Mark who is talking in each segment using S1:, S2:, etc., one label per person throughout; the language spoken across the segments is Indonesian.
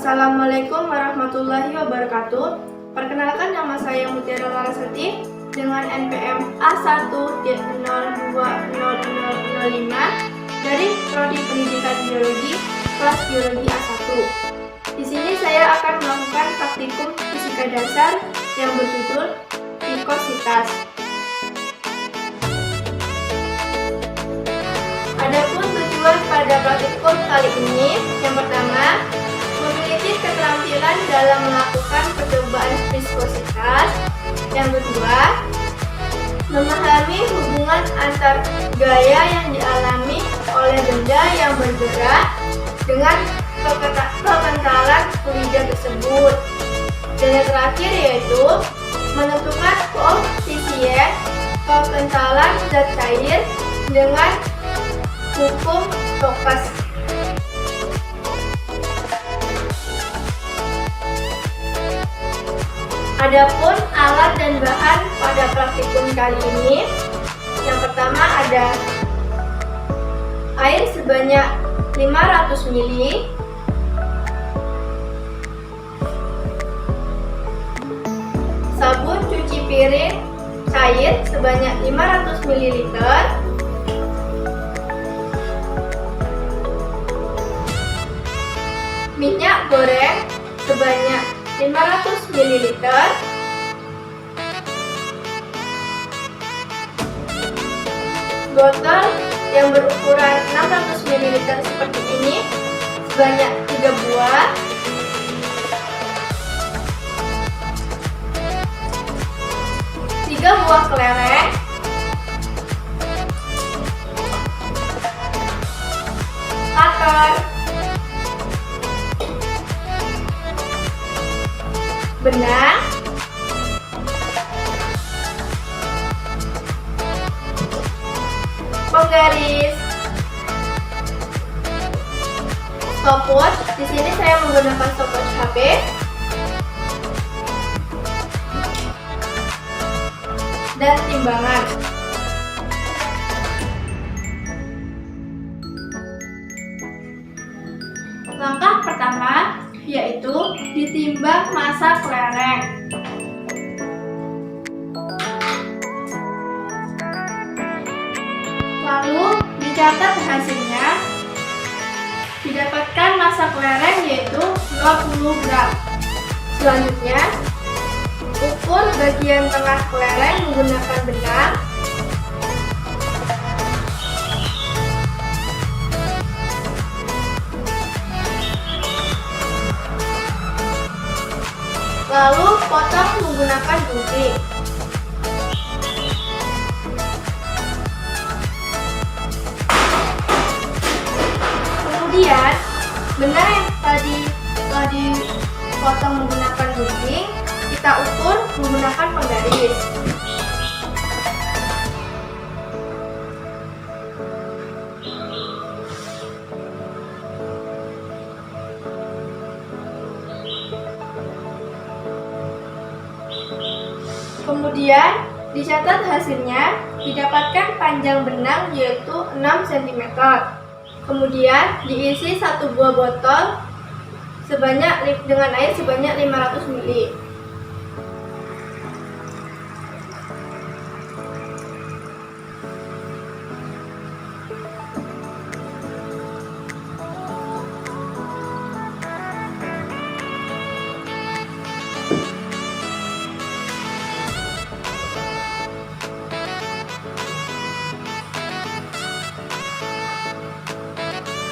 S1: Assalamualaikum warahmatullahi wabarakatuh. Perkenalkan, nama saya Mutiara Larasati dengan NPM A1.020005 dari Prodi Pendidikan Biologi kelas Biologi A1. Di sini saya akan melakukan praktikum fisika dasar yang berjudul vikositas. Adapun tujuan pada praktikum kali ini, yang pertama, memiliki keterampilan dalam melakukan percobaan viskositas. Yang kedua, memahami hubungan antar gaya yang dialami oleh benda yang bergerak dengan kekentalan fluida tersebut. Dan yang terakhir yaitu menentukan koefisien kekentalan zat cair dengan hukum Stokes. Adapun alat dan bahan pada praktikum kali ini, yang pertama ada air sebanyak 500 ml, sabun cuci piring cair sebanyak 500 ml, minyak goreng sebanyak 500 ml, botol yang berukuran 600 ml seperti ini sebanyak 3 buah, buah kelereng, akar, benang, penggaris, stopwatch. Di sini saya menggunakan stopwatch HP, dan timbangan. Langkah pertama yaitu ditimbang massa kelereng. Lalu dicatat hasilnya. Didapatkan massa kelereng yaitu 20 gram. Selanjutnya, ukur bagian tengah kelereng menggunakan benang. Lalu potong menggunakan gunting. Kemudian, benang yang tadi telah dipotong menggunakan gunting, kita ukur menggunakan penggaris. Kemudian dicatat hasilnya, didapatkan panjang benang yaitu 6 cm. Kemudian diisi 1 buah botol dengan air sebanyak 500 ml.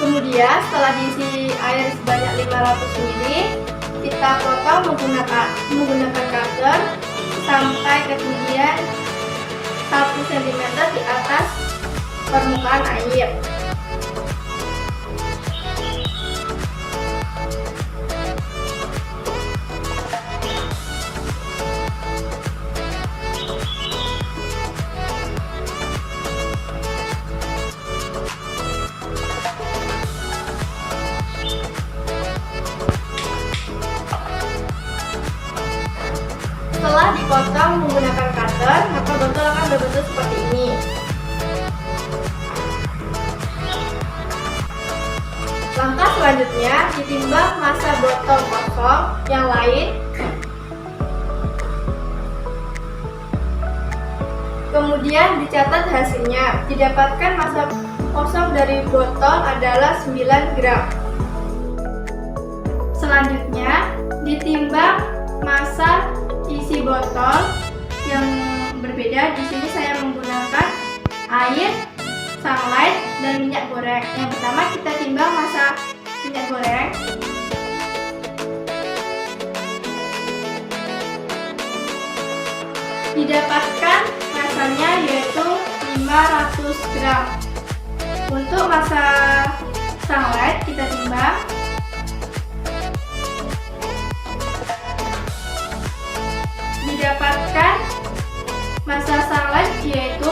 S1: Kemudian setelah diisi air sebanyak 500 ml, kita potong menggunakan cutter sampai ketinggian 1 cm di atas permukaan air. Setelah dipotong menggunakan cutter, maka botol akan berbentuk seperti ini. Langkah selanjutnya ditimbang massa botol kosong yang lain. Kemudian dicatat hasilnya. Didapatkan massa kosong dari botol adalah 9 gram. Selanjutnya ditimbang massa isi botol yang berbeda. Di sini saya menggunakan air, sunlight, dan minyak goreng. Yang pertama kita timbang massa minyak goreng. Didapatkan massanya yaitu 500 gram. Untuk massa sunlight kita timbang. Didapatkan massa sunlight yaitu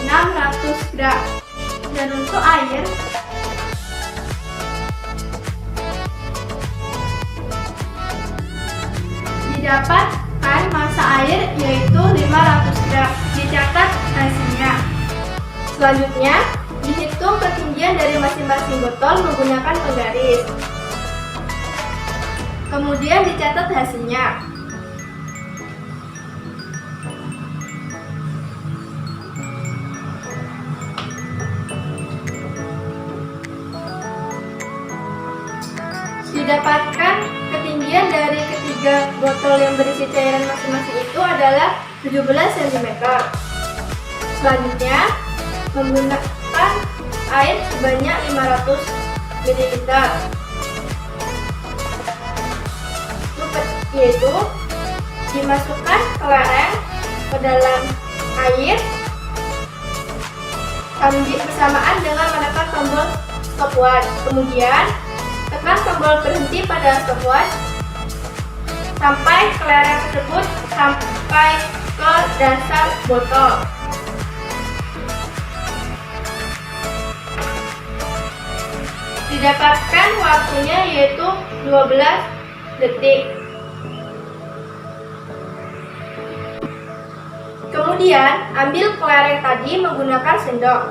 S1: 600 gram. Dan untuk air didapatkan massa air yaitu 500 gram. Dicatat hasilnya. Selanjutnya dihitung ketinggian dari masing-masing botol menggunakan penggaris. Kemudian dicatat hasilnya. Didapatkan ketinggian dari ketiga botol yang berisi cairan masing-masing itu adalah 17 cm. Selanjutnya, menggunakan air sebanyak 500 ml. Yaitu dimasukkan kelereng ke dalam air bersamaan dengan menekan tombol stopwatch. Kemudian tekan tombol berhenti pada stopwatch sampai kelereng tersebut sampai ke dasar botol. Didapatkan waktunya yaitu 12 detik. Kemudian ambil kelereng tadi menggunakan sendok.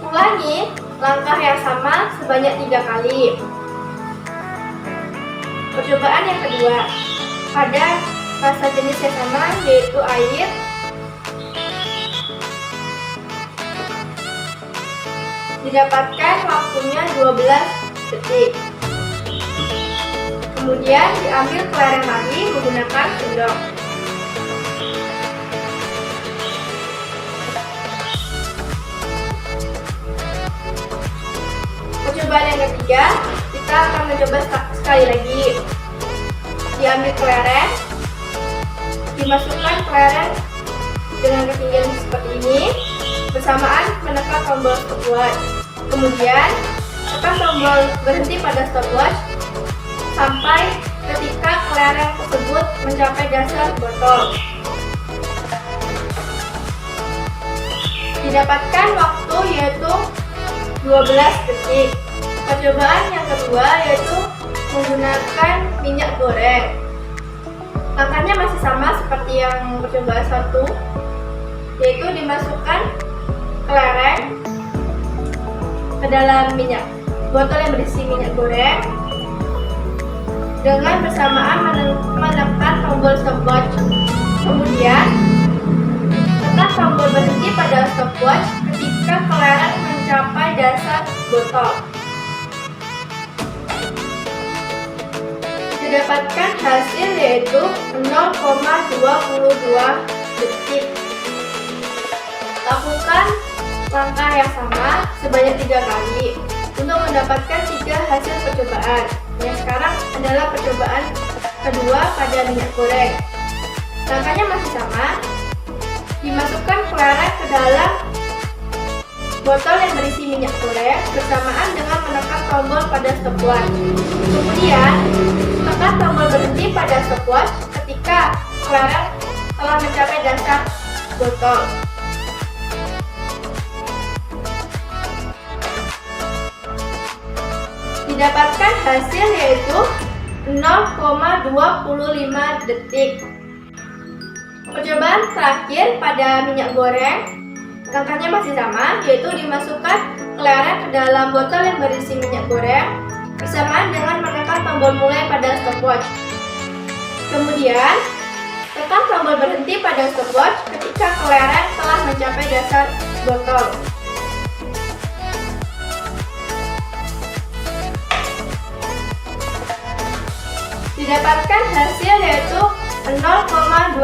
S1: Ulangi langkah yang sama sebanyak 3 kali. Percobaan yang kedua, pada massa jenis yang sama yaitu air. Didapatkan waktunya 12 detik. Kemudian diambil kelereng lagi menggunakan sendok. Percobaan yang ketiga, kita akan mencoba sekali lagi. Diambil kelereng, dimasukkan kelereng dengan ketinggian seperti ini, bersamaan menekan tombol stopwatch. Kemudian tekan tombol berhenti pada stopwatch sampai ketika kelereng tersebut mencapai dasar botol. Didapatkan waktu yaitu 12 detik. Percobaan yang kedua yaitu menggunakan minyak goreng. Langkahnya masih sama seperti yang percobaan satu, yaitu dimasukkan kelereng ke dalam botol yang berisi minyak goreng dengan bersamaan menekan tombol stopwatch. Kemudian tekan tombol berhenti pada stopwatch ketika kelereng mencapai dasar botol. Didapatkan hasil yaitu 0,22 detik. Lakukan langkah yang sama sebanyak 3 kali untuk mendapatkan 3 hasil percobaan. Yang sekarang adalah percobaan kedua pada minyak goreng. Langkahnya masih sama. Dimasukkan kelereng ke dalam botol yang berisi minyak goreng bersamaan dengan menekan tombol pada stopwatch. Kemudian tekan tombol berhenti pada stopwatch ketika kelereng telah mencapai dasar botol. Didapatkan hasil yaitu 0,25 detik. Percobaan terakhir pada minyak goreng, langkahnya masih sama, yaitu dimasukkan kelereng ke dalam botol yang berisi minyak goreng bersamaan dengan menekan tombol mulai pada stopwatch. Kemudian, tekan tombol berhenti pada stopwatch ketika kelereng telah mencapai dasar botol. Didapatkan hasil yaitu 0,28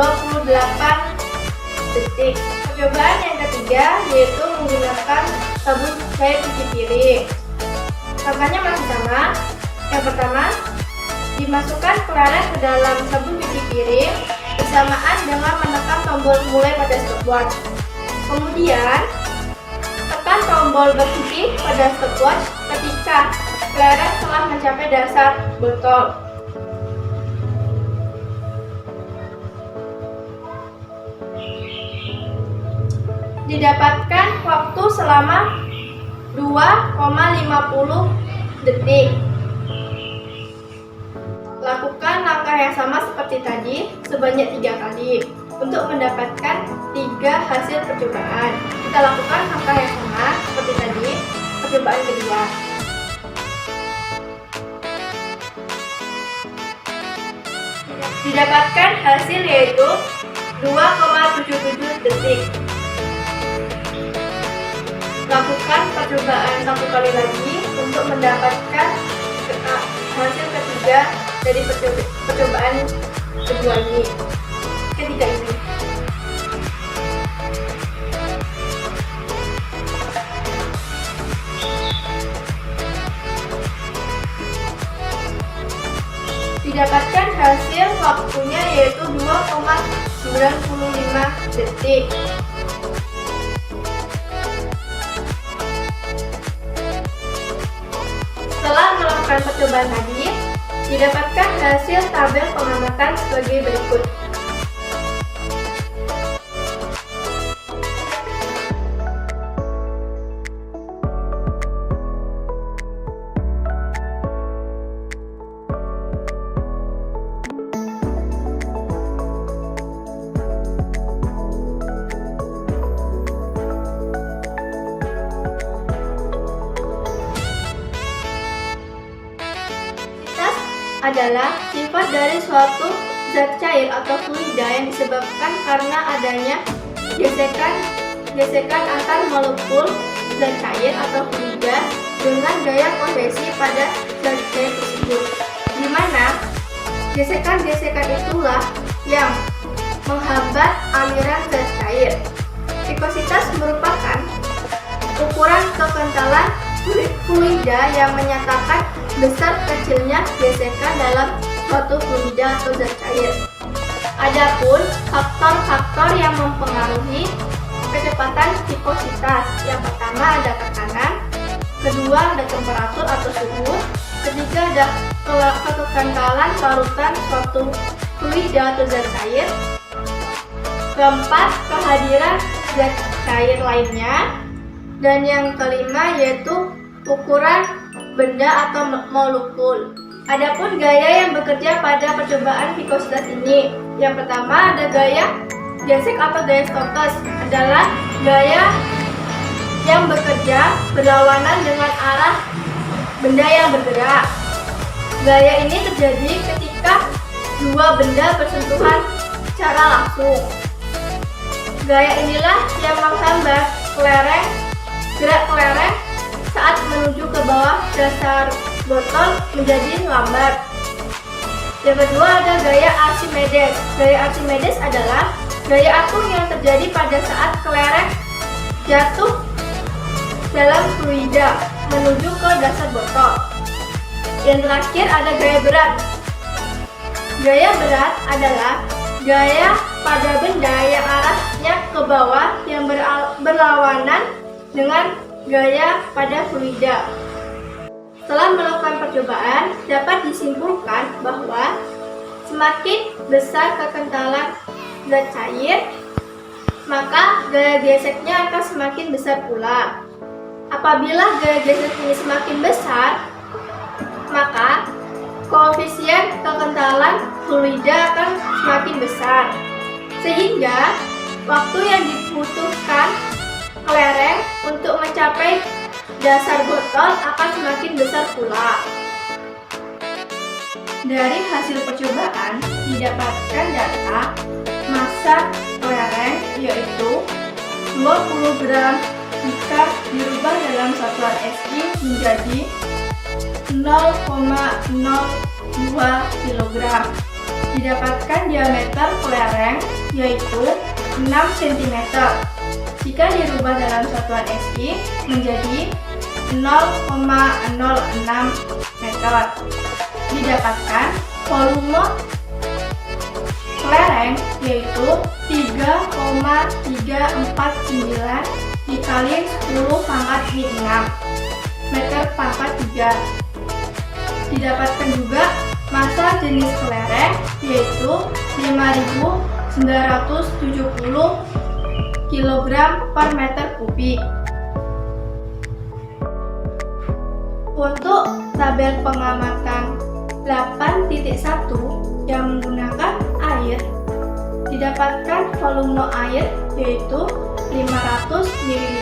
S1: detik. Percobaan yang ketiga yaitu menggunakan sabun cair cuci piring. Langkahnya masih sama. Yang pertama, dimasukkan kelereng ke dalam sabun cuci piring bersamaan dengan menekan tombol mulai pada stopwatch. Kemudian, tekan tombol berhenti pada stopwatch ketika kelereng telah mencapai dasar botol. Didapatkan waktu selama 2,50 detik. Lakukan langkah yang sama seperti tadi sebanyak 3 kali untuk mendapatkan 3 hasil percobaan. Kita lakukan langkah yang sama seperti tadi, percobaan kedua. Didapatkan hasil yaitu 2,77 detik. Lakukan percobaan 1 kali lagi untuk mendapatkan hasil ketiga dari percobaan kedua ini. Ketiga ini. Didapatkan hasil waktunya yaitu 2,95 detik. Setelah melakukan percobaan tadi, didapatkan hasil tabel pengamatan sebagai berikut. Adalah sifat dari suatu zat cair atau fluida yang disebabkan karena adanya gesekan antar molekul zat cair atau fluida dengan gaya kohesi pada zat cair tersebut, di mana gesekan-gesekan itulah yang menghambat aliran zat cair. Vikositas merupakan ukuran kekentalan fluida yang menyatakan besar kecilnya gesekan dalam suatu fluida atau zat cair. Adapun faktor-faktor yang mempengaruhi kecepatan vikositas, yang pertama ada tekanan, kedua ada temperatur atau suhu, ketiga ada kekentalan larutan suatu fluida atau zat cair, keempat kehadiran zat cair lainnya, dan yang kelima yaitu ukuran benda atau molekul. Adapun gaya yang bekerja pada percobaan vikositas ini, yang pertama ada gaya gesek atau gaya Stokes, adalah gaya yang bekerja berlawanan dengan arah benda yang bergerak. Gaya ini terjadi ketika dua benda bersentuhan secara langsung. Gaya inilah yang menghambat gerak kelereng saat menuju ke bawah dasar botol menjadi lambat. Yang kedua ada gaya Archimedes. Gaya Archimedes adalah gaya apung yang terjadi pada saat kelereng jatuh dalam fluida menuju ke dasar botol. Yang terakhir ada gaya berat. Gaya berat adalah gaya pada benda yang arahnya ke bawah yang berlawanan dengan gaya pada fluida. Setelah melakukan percobaan, dapat disimpulkan bahwa semakin besar kekentalan zat cair, maka gaya geseknya akan semakin besar pula. Apabila gaya gesek ini semakin besar, maka koefisien fluida akan semakin besar, sehingga waktu yang dibutuhkan kelereng untuk mencapai dasar botol akan semakin besar pula. Dari hasil percobaan didapatkan data massa kelereng yaitu 20 gram jika dirubah dalam satuan SI menjadi 0,02 kg. Didapatkan diameter kelereng yaitu 6 cm. Jika dirubah dalam satuan SI menjadi 0,06 meter. Didapatkan volume kelereng yaitu 3,349 dikali 10 pangkat min 6 meter pangkat 3. Didapatkan juga massa jenis kelereng yaitu 5.970 kg per meter kubik. Untuk tabel pengamatan 8.1 yang menggunakan air, didapatkan volume air yaitu 500 ml.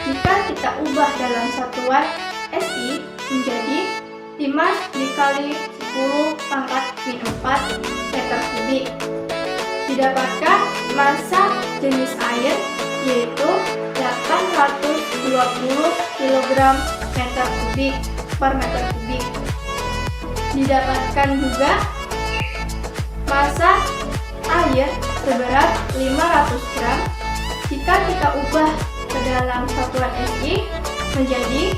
S1: Jika kita ubah dalam satuan SI menjadi 5 dikali 10 pangkat min 4 meter kubik. Didapatkan massa jenis air yaitu 820 kg meter kubik per meter kubik. Didapatkan juga massa air seberat 500 gram. Jika kita ubah ke dalam satuan SI menjadi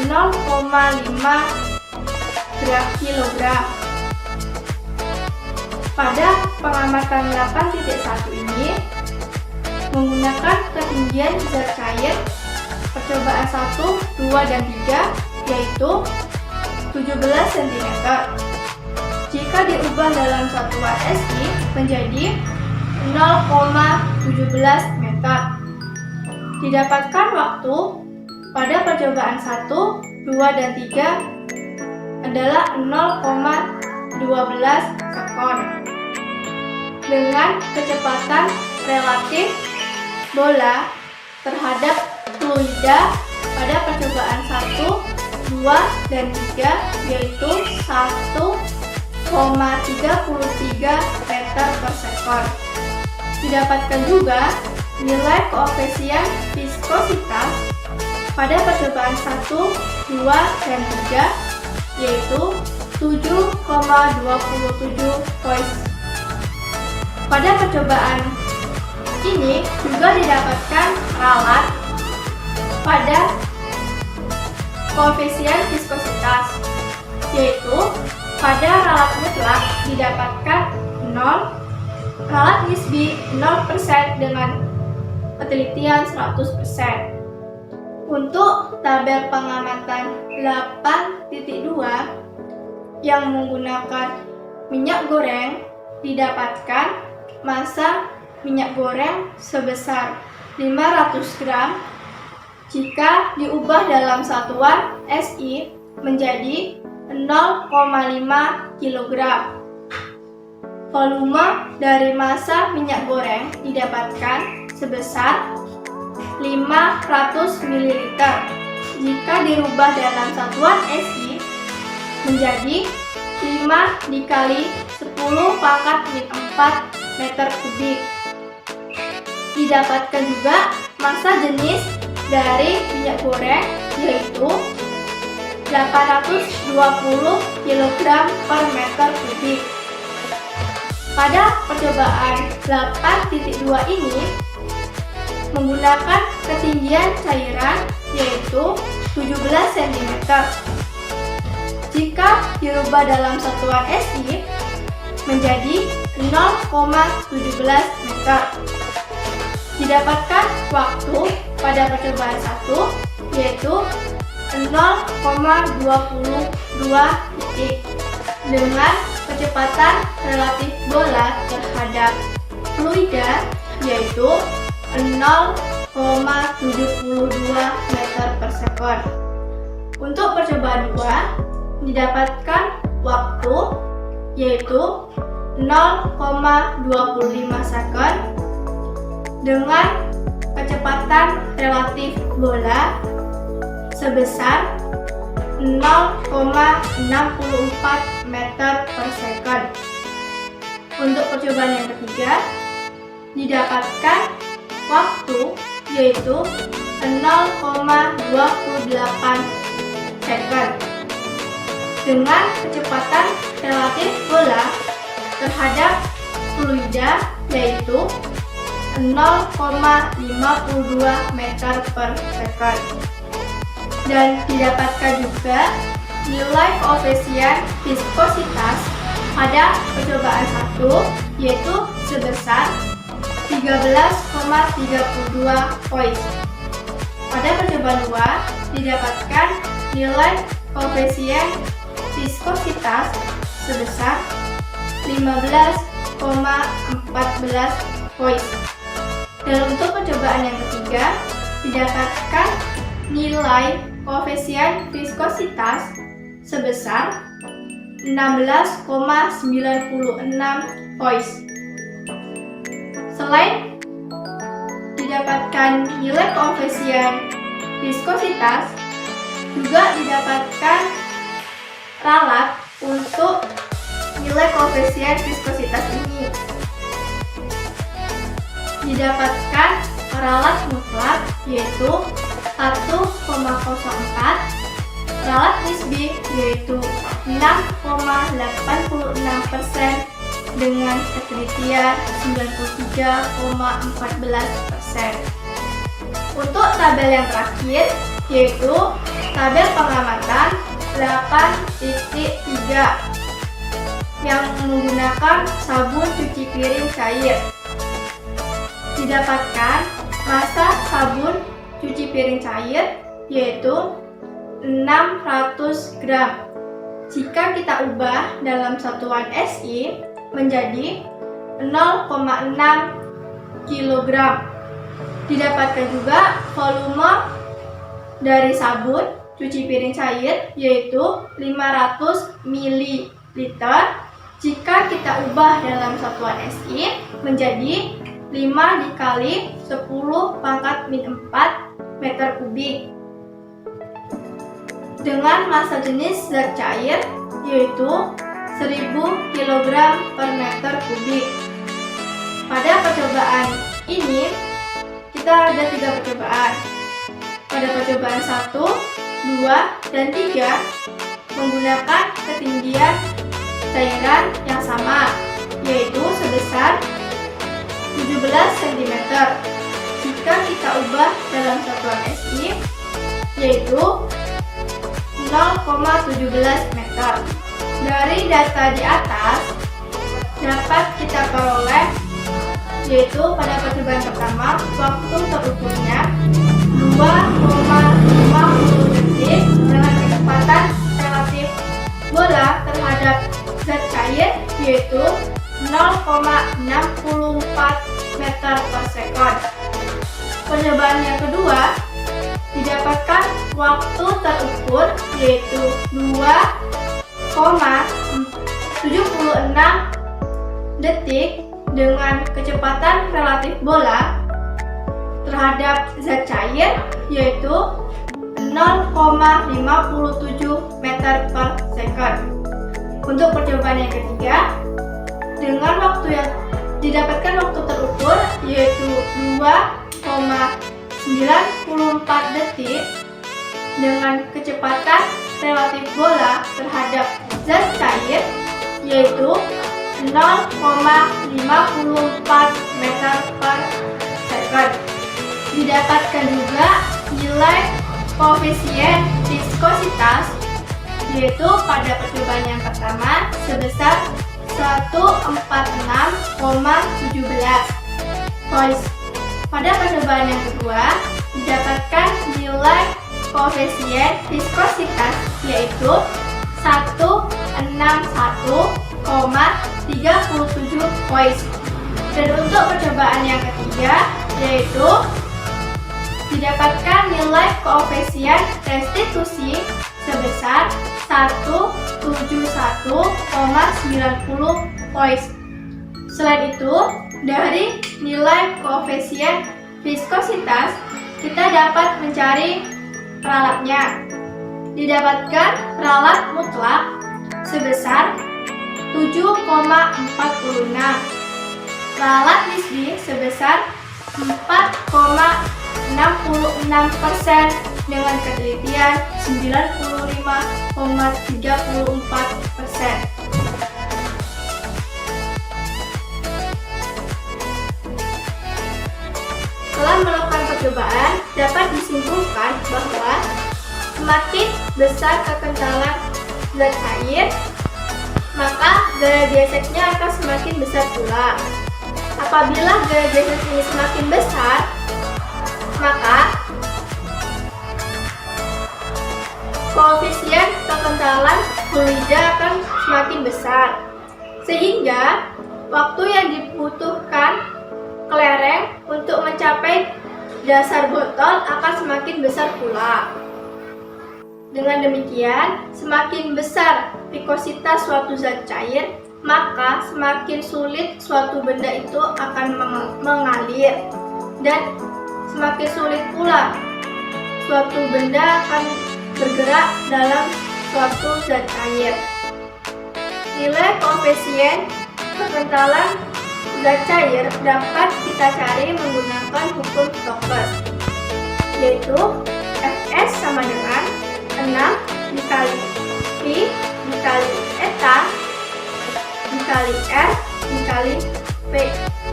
S1: 0,5 kilogram. Pada pengamatan 8.1 ini menggunakan ketinggian zat cair percobaan 1, 2, dan 3 yaitu 17 cm. Jika diubah dalam satuan SI menjadi 0,17 meter. Didapatkan waktu pada percobaan 1, 2, dan 3 adalah 0,12 sekon. Dengan kecepatan relatif bola terhadap fluida pada percobaan 1, 2, dan 3 yaitu 1,33 meter per sekon. Didapatkan juga nilai koefisien viskositas pada percobaan 1, 2, dan 3 yaitu 7,27 points. Pada percobaan ini juga didapatkan ralat pada koefisien viskositas, yaitu pada ralat mutlak didapatkan 0, ralat nisbi 0% dengan penelitian 100%. Untuk tabel pengamatan 8.2 yang menggunakan minyak goreng, didapatkan massa minyak goreng sebesar 500 gram. Jika diubah dalam satuan SI menjadi 0,5 kg. Volume dari massa minyak goreng didapatkan sebesar 500 ml. Jika dirubah dalam satuan SI menjadi 5 dikali 10 pangkat min 4 meter kubik. Didapatkan juga massa jenis dari minyak goreng yaitu 820 kg per meter kubik. Pada percobaan 8.2 ini menggunakan ketinggian cairan yaitu 17 cm. Jika dirubah dalam satuan SI menjadi 0,17 meter. Didapatkan waktu pada percobaan 1 yaitu 0,22 detik dengan kecepatan relatif bola terhadap fluida yaitu 0,72 meter per sekon. Untuk percobaan 2 didapatkan waktu yaitu 0,25 second dengan kecepatan relatif bola sebesar 0,64 meter per second. Untuk percobaan yang ketiga, didapatkan waktu yaitu 0,28 second dengan kecepatan relatif bola terhadap fluida yaitu 0,52 meter per second. Dan didapatkan juga nilai koefisien viskositas pada percobaan 1 yaitu sebesar 13,32 poin. Pada percobaan 2 didapatkan nilai koefisien viskositas sebesar 15,14 poin. Dan untuk percobaan yang ketiga didapatkan nilai koefisien viskositas sebesar 16,96 poin. Selain didapatkan nilai koefisien viskositas, juga didapatkan ralat untuk nilai koefisien viskositas ini. Didapatkan ralat mutlak yaitu 1,04, ralat nisbi yaitu 6,86% dengan ketelitian 93,14%. Untuk tabel yang terakhir yaitu tabel pengamatan 8.3 yang menggunakan sabun cuci piring cair. Didapatkan massa sabun cuci piring cair yaitu 600 gram. Jika kita ubah dalam satuan SI menjadi 0,6 kg. Didapatkan juga volume dari sabun cuci piring cair yaitu 500 ml. Jika kita ubah dalam satuan SI menjadi 5 dikali 10⁻⁴ meter kubik. Dengan massa jenis zat cair yaitu 1000 kg per meter kubik. Pada percobaan ini kita ada 3 percobaan. Pada percobaan 1, 2, dan 3 menggunakan ketinggian cairan yang sama yaitu sebesar 17 cm. Jika kita ubah dalam satuan SI yaitu 0,17 meter. Dari data di atas dapat kita peroleh yaitu pada percobaan pertama waktu terukurnya 2,50 detik dengan kecepatan relatif bola terhadap zat cair yaitu 0,64 meter per second. Percobaan yang kedua didapatkan waktu terukur yaitu 2,76 detik dengan kecepatan relatif bola terhadap zat cair yaitu 0,57 meter per second. Untuk percobaan yang ketiga dengan waktu yang didapatkan waktu terukur yaitu 2,94 detik dengan kecepatan relatif bola terhadap zat cair yaitu 0,54 meter per second. Didapatkan juga nilai koefisien viskositas yaitu pada percobaan yang pertama sebesar 146,17 poin. Pada percobaan yang kedua didapatkan nilai koefisien viskositas yaitu 161,37 poin. Dan untuk percobaan yang ketiga yaitu didapatkan nilai koefisien restitusi sebesar 171,90 poin. Selain itu, dari nilai koefisien viskositas, kita dapat mencari peralatnya. Didapatkan peralat mutlak sebesar 7,46, peralat nisbi sebesar 4,66% dengan ketelitian 95,34%. Setelah melakukan percobaan, dapat disimpulkan bahwa semakin besar kekentalan zat cair, maka gaya geseknya akan semakin besar pula. Apabila gaya gesek ini semakin besar, maka koefisien kekentalan fluida akan semakin besar, sehingga waktu yang dibutuhkan kelereng untuk mencapai dasar botol akan semakin besar pula. Dengan demikian, semakin besar viskositas suatu zat cair, maka semakin sulit suatu benda itu akan mengalir, dan semakin sulit pula suatu benda akan bergerak dalam suatu zat cair. Nilai koefisien kekentalan zat cair dapat kita cari menggunakan hukum Stokes, yaitu Fs sama dengan 6 dikali P dikali eta dikali R dikali P,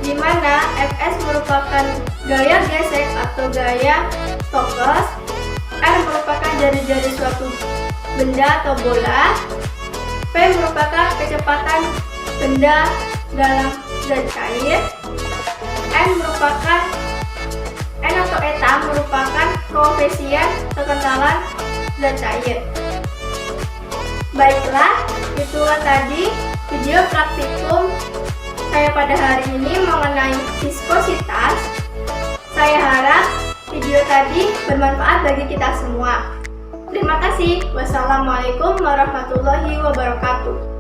S1: di mana Fs merupakan gaya gesek atau gaya Stokes, R merupakan jari-jari suatu benda atau bola, P merupakan kecepatan benda dalam zat cair, N atau eta merupakan koefisien kekentalan zat cair. Baiklah, itulah tadi video praktikum saya pada hari ini mengenai viskositas. Saya harap video tadi bermanfaat bagi kita semua. Terima kasih. Wassalamualaikum warahmatullahi wabarakatuh.